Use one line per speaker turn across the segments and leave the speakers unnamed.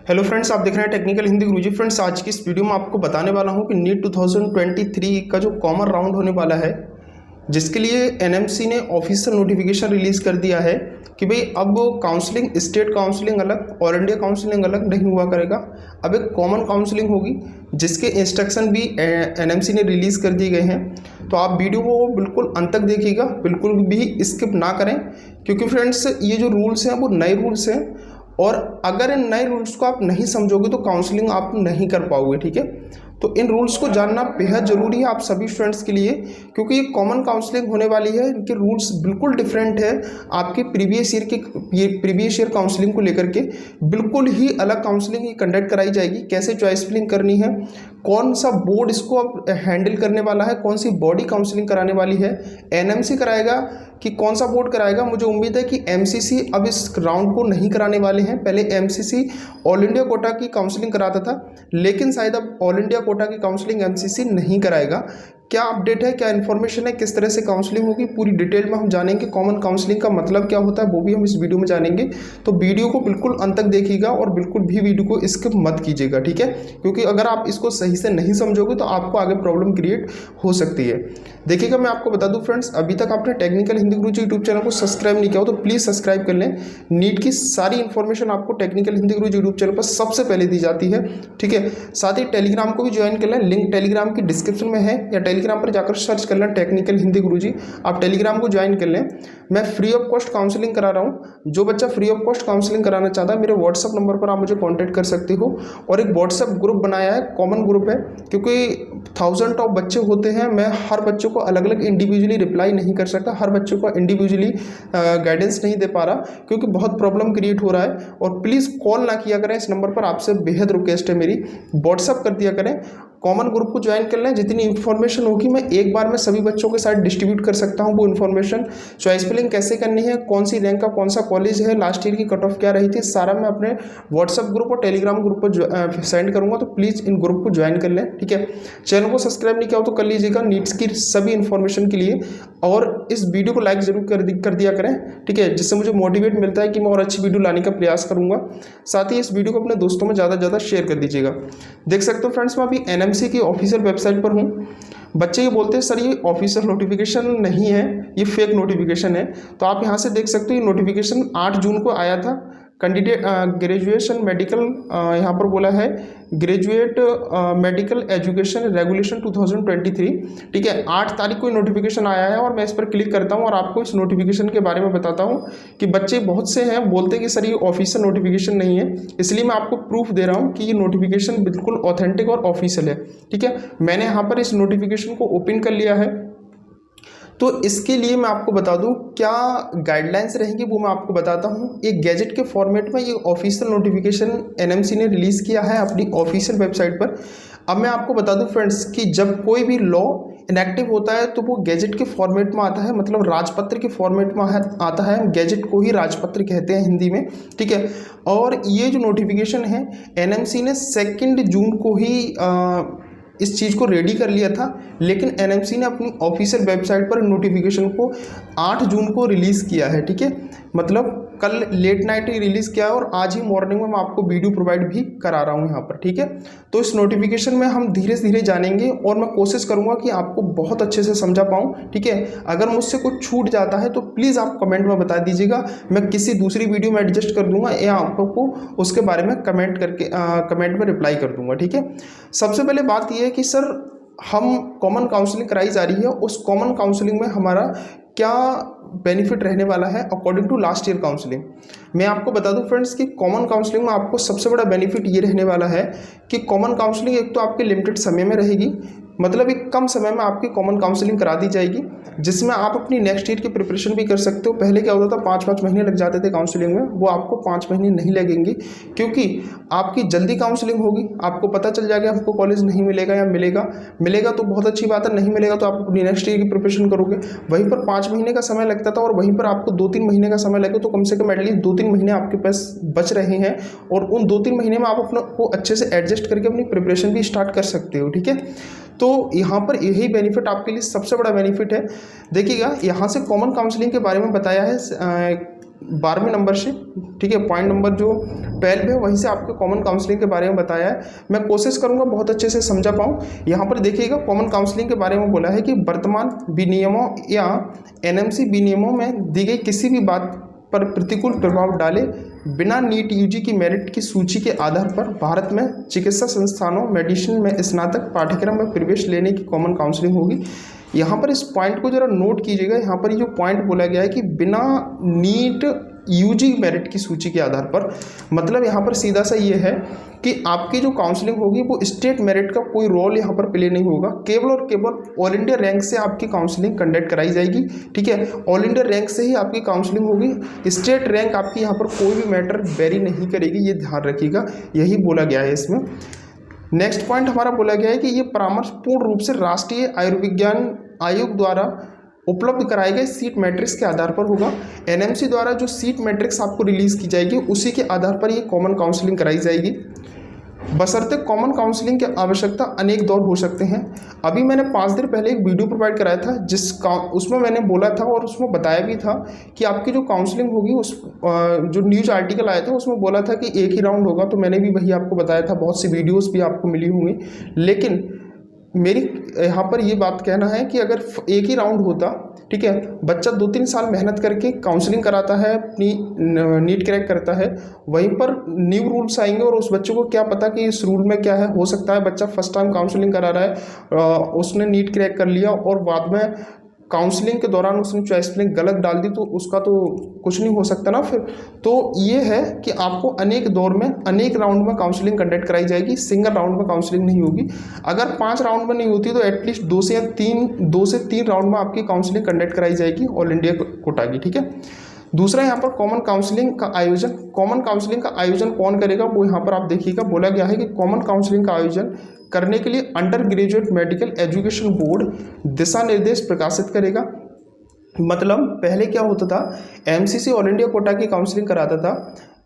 Hello friends, आप देख रहे हैं टेक्निकल हिंदी गुरुजी। फ्रेंड्स, आज की इस वीडियो में आपको बताने वाला हूं कि नीट 2023 का जो कॉमन राउंड होने वाला है, जिसके लिए एनएमसी ने ऑफिशियल नोटिफिकेशन रिलीज़ कर दिया है कि भाई अब काउंसलिंग, स्टेट काउंसलिंग अलग, ऑल इंडिया काउंसलिंग अलग नहीं हुआ करेगा। अब एक कॉमन काउंसलिंग होगी, जिसके इंस्ट्रक्शन भी एनएमसी ने रिलीज़ कर दिए गए हैं। तो आप वीडियो को बिल्कुल अंत तक देखिएगा, बिल्कुल भी स्किप ना करें, क्योंकि फ्रेंड्स ये जो रूल्स हैं वो नए रूल्स हैं, और अगर इन नए रूल्स को आप नहीं समझोगे तो काउंसलिंग आप नहीं कर पाओगे। ठीक है, तो इन रूल्स को जानना बेहद ज़रूरी है आप सभी स्टूडेंट्स के लिए, क्योंकि ये कॉमन काउंसलिंग होने वाली है। इनके रूल्स बिल्कुल डिफरेंट है आपके प्रीवियस ईयर काउंसलिंग को लेकर के। बिल्कुल ही अलग काउंसलिंग कंडक्ट कराई जाएगी। कैसे चॉइस फिलिंग करनी है, कौन सा बोर्ड इसको अब हैंडल करने वाला है, कौन सी बॉडी काउंसलिंग कराने वाली है, एनएमसी कराएगा कि कौन सा बोर्ड कराएगा। मुझे उम्मीद है कि एमसीसी अब इस राउंड को नहीं कराने वाले हैं। पहले एमसीसी ऑल इंडिया कोटा की काउंसलिंग कराता था, लेकिन शायद अब ऑल इंडिया कोटा की काउंसलिंग एमसीसी नहीं कराएगा। क्या अपडेट है, क्या इन्फॉर्मेशन है, किस तरह से काउंसलिंग होगी, पूरी डिटेल में हम जानेंगे। कॉमन काउंसलिंग का मतलब क्या होता है वो भी हम इस वीडियो में जानेंगे। तो वीडियो को बिल्कुल अंत तक देखिएगा और बिल्कुल भी वीडियो को स्किप मत कीजिएगा। ठीक है, क्योंकि अगर आप इसको सही से नहीं समझोगे तो आपको आगे प्रॉब्लम क्रिएट हो सकती है। देखिएगा, मैं आपको बता दूं फ्रेंड्स, अभी तक आपने टेक्निकल हिंदी गुरुजी यूट्यूब चैनल को सब्सक्राइब नहीं किया हो तो प्लीज़ सब्सक्राइब कर लें। नीट की सारी इन्फॉर्मेशन आपको टेक्निकल हिंदी गुरुजी यूट्यूब चैनल पर सबसे पहले दी जाती है। ठीक है, साथ ही टेलीग्राम को भी ज्वाइन कर लें। लिंक टेलीग्राम की डिस्क्रिप्शन में है, या टेलीग्राम पर जाकर सर्च कर लें टेक्निकल हिंदी गुरुजी। आप टेलीग्राम को ज्वाइन कर लें। मैं फ्री ऑफ कॉस्ट काउंसलिंग करा रहा हूँ। जो बच्चा फ्री ऑफ कॉस्ट काउंसलिंग कराना चाहता है, मेरे व्हाट्सअप नंबर पर आप मुझे कॉन्टैक्ट कर सकते हो। और एक व्हाट्सअप ग्रुप बनाया है, कॉमन ग्रुप है, क्योंकि 1000 ऑफ बच्चे होते हैं। मैं हर बच्चे को अलग अलग इंडिविजुअली रिप्लाई नहीं कर सकता, हर बच्चे को इंडिविजुअली गाइडेंस नहीं दे पा रहा, क्योंकि बहुत प्रॉब्लम क्रिएट हो रहा है। और प्लीज़ कॉल ना किया करें इस नंबर पर, आपसे बेहद रिक्वेस्ट है मेरी। व्हाट्सअप कर दिया करें, कॉमन ग्रुप को ज्वाइन कर लें। जितनी इन्फॉर्मेशन होगी मैं एक बार में सभी बच्चों के साथ डिस्ट्रीब्यूट कर सकता हूं। वो इन्फॉर्मेशन, चॉइस फिलिंग कैसे करनी है, कौन सी रैंक का कौन सा कॉलेज है, लास्ट ईयर की कट ऑफ क्या रही थी, सारा मैं अपने व्हाट्सअप ग्रुप और टेलीग्राम ग्रुप पर सेंड करूंगा। तो प्लीज़ इन ग्रुप को ज्वाइन कर लें। ठीक है, चैनल को सब्सक्राइब नहीं किया हो तो कर लीजिएगा नीट्स की सभी इन्फॉर्मेशन के लिए, और इस वीडियो को लाइक जरूर कर दिया करें। ठीक है, जिससे मुझे मोटिवेट मिलता है कि मैं और अच्छी वीडियो लाने का प्रयास करूंगा। साथ ही इस वीडियो को अपने दोस्तों में ज़्यादा से ज़्यादा शेयर कर दीजिएगा। देख सकते हो फ्रेंड्स, मैं अभी एनएमसी की ऑफिशियल वेबसाइट पर हूँ। बच्चे ये बोलते हैं सर ये ऑफिशियल नोटिफिकेशन नहीं है, ये फेक नोटिफिकेशन है। तो आप यहाँ से देख सकते हो, ये नोटिफिकेशन 8 जून को आया था। कैंडिडेट ग्रेजुएशन मेडिकल, यहाँ पर बोला है ग्रेजुएट मेडिकल एजुकेशन रेगुलेशन 2023। ठीक है, 8 तारीख को नोटिफिकेशन आया है, और मैं इस पर क्लिक करता हूँ और आपको इस नोटिफिकेशन के बारे में बताता हूँ कि बच्चे बहुत से हैं बोलते हैं कि सर ये ऑफिशियल नोटिफिकेशन नहीं है। इसलिए मैं आपको प्रूफ दे रहा हूँ कि ये नोटिफिकेशन बिल्कुल ऑथेंटिक और ऑफिशियल है। ठीक है, मैंने यहाँ पर इस नोटिफिकेशन को ओपन कर लिया है। तो इसके लिए मैं आपको बता दूं क्या गाइडलाइंस रहेंगी, वो मैं आपको बताता हूं। एक गैजेट के फॉर्मेट में ये ऑफिशियल नोटिफिकेशन एनएमसी ने रिलीज़ किया है अपनी ऑफिशियल वेबसाइट पर। अब मैं आपको बता दूं फ्रेंड्स कि जब कोई भी लॉ इनएक्टिव होता है तो वो गैजेट के फॉर्मेट में आता है, मतलब राजपत्र के फॉर्मेट में आता है। गैजेट को ही राजपत्र कहते हैं हिंदी में। ठीक है, और ये जो नोटिफिकेशन है एनएमसी ने 2 जून को ही इस चीज़ को रेडी कर लिया था, लेकिन एनएमसी ने अपनी ऑफिशियल वेबसाइट पर नोटिफिकेशन को 8 जून को रिलीज़ किया है। ठीक है, मतलब कल लेट नाइट ही रिलीज़ किया है, और आज ही मॉर्निंग में मैं आपको वीडियो प्रोवाइड भी करा रहा हूँ यहाँ पर। ठीक है, तो इस नोटिफिकेशन में हम धीरे धीरे जानेंगे, और मैं कोशिश करूँगा कि आपको बहुत अच्छे से समझा पाऊँ। ठीक है, अगर मुझसे कुछ छूट जाता है तो प्लीज़ आप कमेंट में बता दीजिएगा, मैं किसी दूसरी वीडियो में एडजस्ट कर दूंगा, या आपको उसके बारे में कमेंट में रिप्लाई कर दूंगा। ठीक है, सबसे पहले बात यह है कि सर हम कॉमन काउंसलिंग कराई जा रही है, उस कॉमन काउंसलिंग में हमारा क्या बेनिफिट रहने वाला है according to last year counselling. मैं आपको बता दूं फ्रेंड्स कि कॉमन काउंसलिंग में आपको सबसे बड़ा बेनिफिट ये रहने वाला है कि कॉमन काउंसलिंग एक तो आपके लिमिटेड समय में रहेगी, मतलब एक कम समय में आपकी कॉमन काउंसलिंग करा दी जाएगी, जिसमें आप अपनी नेक्स्ट ईयर की प्रिपरेशन भी कर सकते हो। पहले क्या होता था 5-5 महीने लग जाते थे काउंसलिंग में, वो आपको 5 महीने नहीं लगेंगे, क्योंकि आपकी जल्दी काउंसलिंग होगी। आपको पता चल जाएगा आपको कॉलेज नहीं मिलेगा, या मिलेगा तो बहुत अच्छी बात है, नहीं मिलेगा तो आप अपनी नेक्स्ट ईयर की प्रिपरेशन करोगे। वहीं पर 5 महीने का समय लगता था, और वहीं पर आपको 2-3 महीने का समय लगे, तो कम से कम एटलीस्ट 2-3 महीने आपके पास बच रहे हैं, और उन 2-3 महीने में आप अपने को अच्छे से एडजस्ट करके अपनी प्रिपरेशन भी स्टार्ट कर सकते हो। ठीक है, तो यहाँ पर यही बेनिफिट आपके लिए सबसे बड़ा बेनिफिट है। देखिएगा, यहाँ से कॉमन काउंसलिंग के बारे में बताया है 12वें नंबर से, ठीक है, पॉइंट नंबर जो 12 है वहीं से आपके कॉमन काउंसलिंग के बारे में बताया है। मैं कोशिश करूंगा बहुत अच्छे से समझा पाऊँ। यहाँ पर देखिएगा कॉमन काउंसलिंग के बारे में बोला है कि वर्तमान विनियमों या एनएमसी विनियमों में दी गई किसी भी बात पर प्रतिकूल प्रभाव डाले बिना नीट यूजी की मेरिट की सूची के आधार पर भारत में चिकित्सा संस्थानों मेडिसिन में स्नातक पाठ्यक्रम में प्रवेश लेने की कॉमन काउंसलिंग होगी। यहाँ पर इस पॉइंट को जरा नोट कीजिएगा। यहाँ पर ये जो पॉइंट बोला गया है कि बिना नीट यूजी मेरिट की सूची के आधार पर, मतलब यहाँ पर सीधा सा ये है कि आपकी जो काउंसलिंग होगी वो स्टेट मेरिट का कोई रोल यहाँ पर प्ले नहीं होगा। केवल और केवल ऑल इंडिया रैंक से आपकी काउंसलिंग कंडक्ट कराई जाएगी, ठीक है। ऑल इंडिया रैंक से ही आपकी काउंसलिंग होगी। स्टेट रैंक आपकी यहाँ पर कोई भी मैटर वेरी नहीं करेगी, ये ध्यान रखिएगा, यही बोला गया है इसमें। नेक्स्ट पॉइंट हमारा बोला गया है कि ये परामर्श पूर्ण रूप से राष्ट्रीय आयुर्विज्ञान आयोग द्वारा उपलब्ध कराए गए सीट मैट्रिक्स के आधार पर होगा। एनएमसी द्वारा जो सीट मैट्रिक्स आपको रिलीज की जाएगी उसी के आधार पर ये कॉमन काउंसलिंग कराई जाएगी। बशर्ते कॉमन काउंसलिंग की आवश्यकता अनेक दौर हो सकते हैं। अभी मैंने 5 दिन पहले एक वीडियो प्रोवाइड कराया था उसमें मैंने बोला था और उसमें बताया भी था कि आपकी जो काउंसलिंग होगी उस जो न्यूज़ आर्टिकल आया था उसमें बोला था कि एक ही राउंड होगा, तो मैंने भी वही आपको बताया था। बहुत सी वीडियोस भी आपको मिली होंगी, लेकिन मेरी यहाँ पर ये बात कहना है कि अगर एक ही राउंड होता, ठीक है, बच्चा 2-3 साल मेहनत करके काउंसलिंग कराता है, अपनी नीट क्रैक करता है, वहीं पर न्यू रूल्स आएंगे और उस बच्चे को क्या पता कि इस रूल में क्या है। हो सकता है बच्चा फर्स्ट टाइम काउंसलिंग करा रहा है, उसने नीट क्रैक कर लिया और बाद में काउंसलिंग के दौरान उसने चॉइस फिलिंग गलत डाल दी, तो उसका तो कुछ नहीं हो सकता ना फिर। तो ये है कि आपको अनेक दौर में अनेक राउंड में काउंसलिंग कंडक्ट कराई जाएगी, सिंगल राउंड में काउंसलिंग नहीं होगी। अगर 5 राउंड में नहीं होती तो एटलीस्ट 2 से 3 राउंड में आपकी काउंसलिंग कंडक्ट कराई जाएगी ऑल इंडिया कोटा की, ठीक है। दूसरा यहाँ पर कॉमन काउंसलिंग का आयोजन। कॉमन काउंसलिंग का आयोजन कौन करेगा वो यहाँ पर आप देखिएगा, बोला गया है कि कॉमन काउंसलिंग का आयोजन करने के लिए under graduate medical education board दिशा निर्देश प्रकाशित करेगा। मतलब पहले क्या होता था, एमसीसी ऑल इंडिया कोटा की काउंसलिंग कराता था,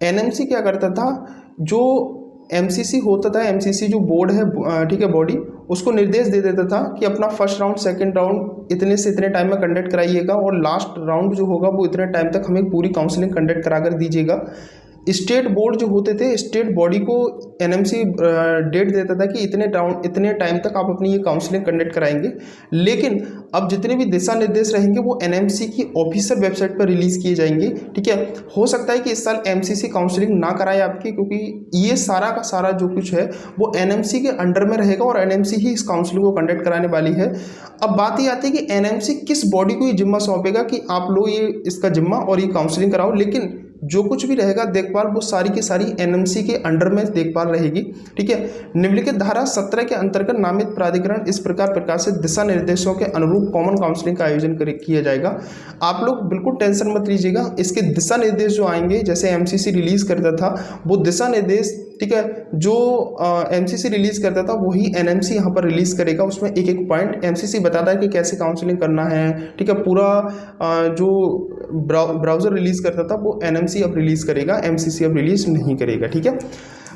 एनएमसी क्या करता था, जो एमसीसी होता था, एमसीसी जो बोर्ड है, ठीक है, बॉडी, उसको निर्देश दे देता था कि अपना फर्स्ट राउंड सेकंड राउंड इतने से इतने टाइम में कंडक्ट कराइएगा और लास्ट राउंड जो होगा वो इतने टाइम तक हमें पूरी काउंसलिंग कंडक्ट करा कर दीजिएगा। स्टेट बोर्ड जो होते थे, स्टेट बॉडी को एनएमसी डेट देता था कि इतने टाइम तक आप अपनी ये काउंसलिंग कंडक्ट कराएंगे। लेकिन अब जितने भी दिशा निर्देश रहेंगे वो एनएमसी की ऑफिशियल वेबसाइट पर रिलीज़ किए जाएंगे, ठीक है। हो सकता है कि इस साल एमसीसी काउंसलिंग ना कराए आपकी, क्योंकि ये सारा का सारा जो कुछ है वो एनएमसी के अंडर में रहेगा और एनएमसी ही इस काउंसलिंग को कंडक्ट कराने वाली है। अब बात ये आती है कि एनएमसी किस बॉडी को ये जिम्मा सौंपेगा कि आप लोग ये इसका जिम्मा और ये काउंसलिंग कराओ, लेकिन जो कुछ भी रहेगा देखभाल वो सारी की सारी एनएमसी के अंडर में देखभाल रहेगी, ठीक है। निम्नलिखित धारा 17 के अंतर्गत नामित प्राधिकरण इस प्रकार प्रकाशित दिशा निर्देशों के अनुरूप कॉमन काउंसलिंग का आयोजन किया जाएगा। आप लोग बिल्कुल टेंशन मत लीजिएगा, इसके दिशा निर्देश जो आएंगे, जैसे एमसीसी रिलीज करता था वो दिशा निर्देश, ठीक है, जो एमसीसी रिलीज करता था वही एनएमसी यहाँ पर रिलीज करेगा। उसमें एक एक पॉइंट एमसीसी बताता है कि कैसे काउंसलिंग करना है, ठीक है। पूरा जो ब्राउज़र रिलीज करता था वो एनएमसी अब रिलीज करेगा, एमसीसी अब रिलीज नहीं करेगा, ठीक है।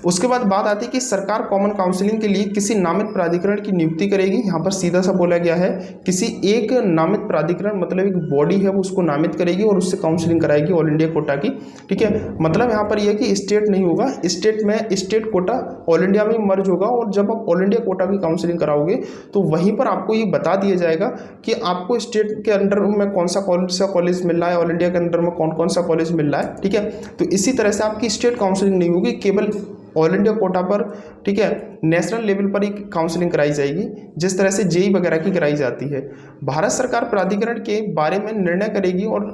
उसके बाद बात आती है कि सरकार कॉमन काउंसलिंग के लिए किसी नामित प्राधिकरण की नियुक्ति करेगी। यहाँ पर सीधा सा बोला गया है किसी एक नामित प्राधिकरण, मतलब एक बॉडी है वो उसको नामित करेगी और उससे काउंसलिंग कराएगी ऑल इंडिया कोटा की, ठीक है। मतलब यहाँ पर यह है कि स्टेट नहीं होगा, स्टेट में स्टेट कोटा ऑल इंडिया में मर्ज होगा और जब आप ऑल इंडिया कोटा की काउंसलिंग कराओगे तो वहीं पर आपको ये बता दिया जाएगा कि आपको स्टेट के अंडर में कौन सा कॉलेज मिल रहा है, ऑल इंडिया के अंडर में कौन कौन सा कॉलेज मिल रहा है, ठीक है। तो इसी तरह से आपकी स्टेट काउंसलिंग नहीं होगी, केवल ऑल इंडिया कोटा पर, ठीक है, नेशनल लेवल पर ही काउंसलिंग कराई जाएगी, जिस तरह से जेई वगैरह की कराई जाती है। भारत सरकार प्राधिकरण के बारे में निर्णय करेगी और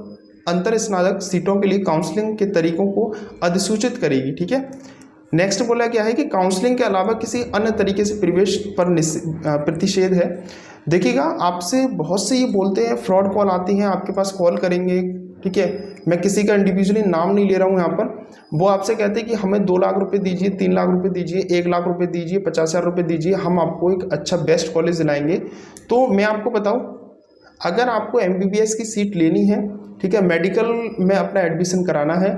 अंतर स्नातक सीटों के लिए काउंसलिंग के तरीकों को अधिसूचित करेगी, ठीक है। नेक्स्ट बोला गया है कि काउंसलिंग के अलावा किसी अन्य तरीके से प्रवेश पर प्रतिषेध है। देखिएगा, आपसे बहुत से ये बोलते हैं, फ्रॉड कॉल आती हैं, आपके पास कॉल करेंगे, ठीक है, मैं किसी का इंडिविजुअली नाम नहीं ले रहा हूँ यहाँ पर, वो आपसे कहते हैं कि हमें 2 लाख रुपए दीजिए, 3 लाख रुपए दीजिए, 1 लाख रुपए दीजिए, 50,000 रुपए दीजिए, हम आपको एक अच्छा बेस्ट कॉलेज दिलाएंगे। तो मैं आपको बताऊँ, अगर आपको MBBS की सीट लेनी है, ठीक है, मेडिकल में अपना एडमिशन कराना है,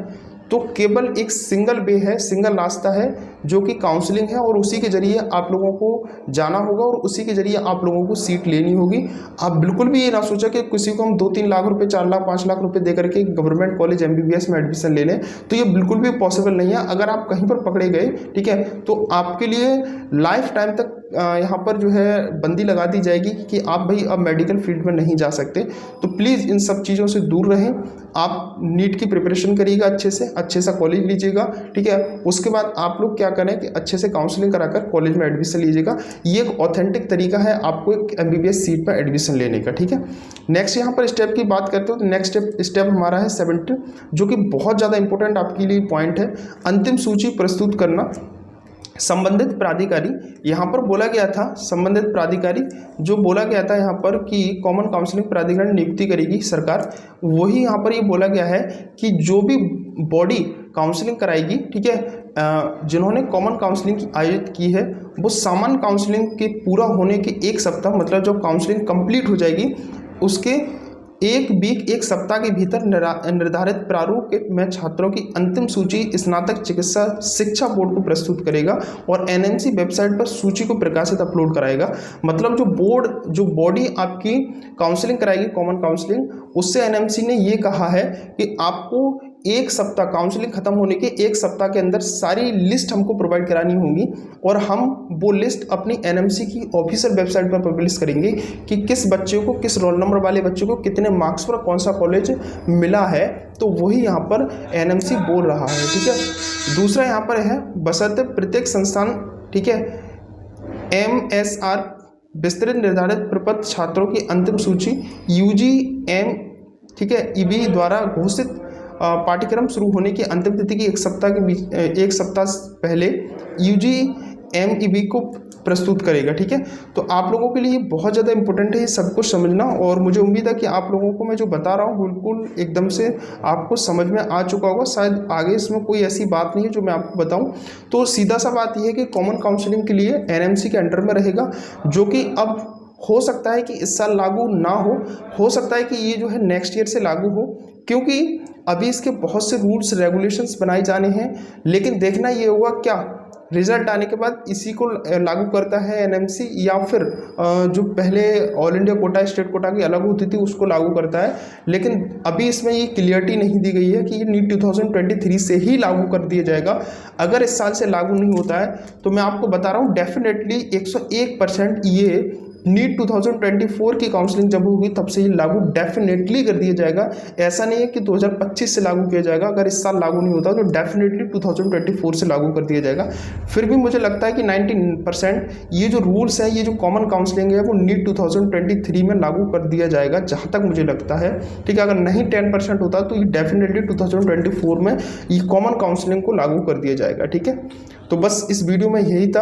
तो केवल एक सिंगल वे है, सिंगल रास्ता है जो कि काउंसलिंग है, और उसी के जरिए आप लोगों को जाना होगा और उसी के जरिए आप लोगों को सीट लेनी होगी। आप बिल्कुल भी ये ना सोचा कि किसी को हम 2-3 लाख रुपए, 4 लाख, 5 लाख रुपए दे करके गवर्नमेंट कॉलेज MBBS में एडमिशन ले लें, तो ये बिल्कुल भी पॉसिबल नहीं है। अगर आप कहीं पर पकड़े गए, ठीक है, तो आपके लिए लाइफ टाइम तक यहाँ पर जो है बंदी लगा दी जाएगी कि आप भाई अब मेडिकल फील्ड में नहीं जा सकते। तो प्लीज़ इन सब चीज़ों से दूर रहें। आप नीट की प्रिपरेशन करिएगा, अच्छे से कॉलेज लीजिएगा, ठीक है। उसके बाद आप लोग क्या करें कि अच्छे से काउंसलिंग कराकर कॉलेज में एडमिशन लीजिएगा। ये एक ऑथेंटिक तरीका है आपको एक MBBS सीट पर एडमिशन लेने का, ठीक है। नेक्स्ट यहाँ पर स्टेप की बात करते हो तो नेक्स्ट स्टेप हमारा है 70, जो कि बहुत ज़्यादा इंपॉर्टेंट आपके लिए पॉइंट है। अंतिम सूची प्रस्तुत करना। संबंधित प्राधिकारी, यहाँ पर बोला गया था, संबंधित प्राधिकारी जो बोला गया था यहाँ पर कि कॉमन काउंसलिंग प्राधिकरण नियुक्ति करेगी सरकार, वही यहाँ पर ये बोला गया है कि जो भी बॉडी काउंसलिंग कराएगी, ठीक है, जिन्होंने कॉमन काउंसलिंग आयोजित की है, वो सामान्य काउंसलिंग के पूरा होने के 1 सप्ताह, मतलब जब काउंसलिंग कंप्लीट हो जाएगी उसके एक सप्ताह के भीतर निर्धारित प्रारूप में छात्रों की अंतिम सूची स्नातक चिकित्सा शिक्षा बोर्ड को प्रस्तुत करेगा और NMC वेबसाइट पर सूची को प्रकाशित अपलोड कराएगा। मतलब जो बॉडी आपकी काउंसलिंग कराएगी कॉमन काउंसलिंग, उससे NMC ने ये कहा है कि आपको 1 सप्ताह, काउंसलिंग खत्म होने के 1 सप्ताह के अंदर सारी लिस्ट हमको प्रोवाइड करानी होगी और हम वो लिस्ट अपनी NMC की ऑफिशियल वेबसाइट पर पब्लिश करेंगे कि किस बच्चे को, किस रोल नंबर वाले बच्चे को कितने मार्क्स पर कौन सा कॉलेज मिला है। तो वही यहाँ पर NMC बोल रहा है, ठीक है। दूसरा यहाँ पर है बशर्ते प्रत्येक संस्थान, ठीक है, MSR विस्तृत निर्धारित प्रपत्र छात्रों की अंतिम सूची UGM, ठीक है, EB द्वारा घोषित पाठ्यक्रम शुरू होने की अंतिम तिथि की 1 सप्ताह पहले UGMEB को प्रस्तुत करेगा, ठीक है। तो आप लोगों के लिए बहुत ज़्यादा इंपॉर्टेंट है ये सब कुछ समझना, और मुझे उम्मीद है कि आप लोगों को मैं जो बता रहा हूँ बिल्कुल एकदम से आपको समझ में आ चुका होगा। शायद आगे इसमें कोई ऐसी बात नहीं है जो मैं आपको बताऊँ। तो सीधा सा बात यह है कि कॉमन काउंसलिंग के लिए NMC के अंडर में रहेगा, जो कि अब हो सकता है कि इस साल लागू ना हो सकता है कि ये जो है नेक्स्ट ईयर से लागू हो, क्योंकि अभी इसके बहुत से रूल्स रेगुलेशंस बनाए जाने हैं। लेकिन देखना ये होगा क्या रिजल्ट आने के बाद इसी को लागू करता है NMC, या फिर जो पहले all India quota, state quota की अलग होती थी उसको लागू करता है। लेकिन अभी इसमें ये क्लियरिटी नहीं दी गई है कि ये नीट 2023 से ही लागू कर दिया जाएगा। अगर इस साल से लागू नहीं होता है तो मैं आपको बता रहा हूँ डेफिनेटली 101% ये नीट 2024 की काउंसलिंग जब होगी तब से ही लागू डेफिनेटली कर दिया जाएगा। ऐसा नहीं है कि 2025 से लागू किया जाएगा। अगर इस साल लागू नहीं होता तो डेफिनेटली 2024 से लागू कर दिया जाएगा। फिर भी मुझे लगता है कि 90% ये जो रूल्स है, ये जो कॉमन काउंसलिंग है, वो नीट 2023 में लागू कर दिया जाएगा, जहाँ तक मुझे लगता है, ठीक है। अगर नहीं 10% होता तो ये डेफिनेटली 2024 में ये कॉमन काउंसलिंग को लागू कर दिया जाएगा, ठीक है। तो बस इस वीडियो में यही था।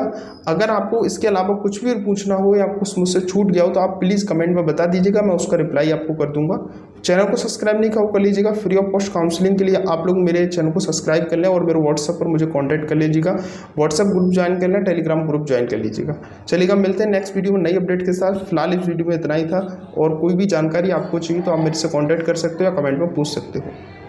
अगर आपको इसके अलावा कुछ भी पूछना हो या कुछ मुझसे छूट गया हो तो आप प्लीज़ कमेंट में बता दीजिएगा, मैं उसका रिप्लाई आपको कर दूंगा। चैनल को सब्सक्राइब नहीं कर लीजिएगा। फ्री ऑफ कॉस्ट काउंसलिंग के लिए आप लोग मेरे चैनल को सब्सक्राइब कर लें और मेरे व्हाट्सएप पर मुझे कॉन्टैक्ट कर लीजिएगा। व्हाट्सएप ग्रुप ज्वाइन कर लें, टेलीग्राम ग्रुप ज्वाइन कर लीजिएगा। चलिएगा, मिलते हैं नेक्स्ट वीडियो में नई अपडेट के साथ। फिलहाल इस वीडियो में इतना ही था, और कोई भी जानकारी आपको चाहिए तो आप मेरे से कॉन्टैक्ट कर सकते हो या कमेंट में पूछ सकते हो।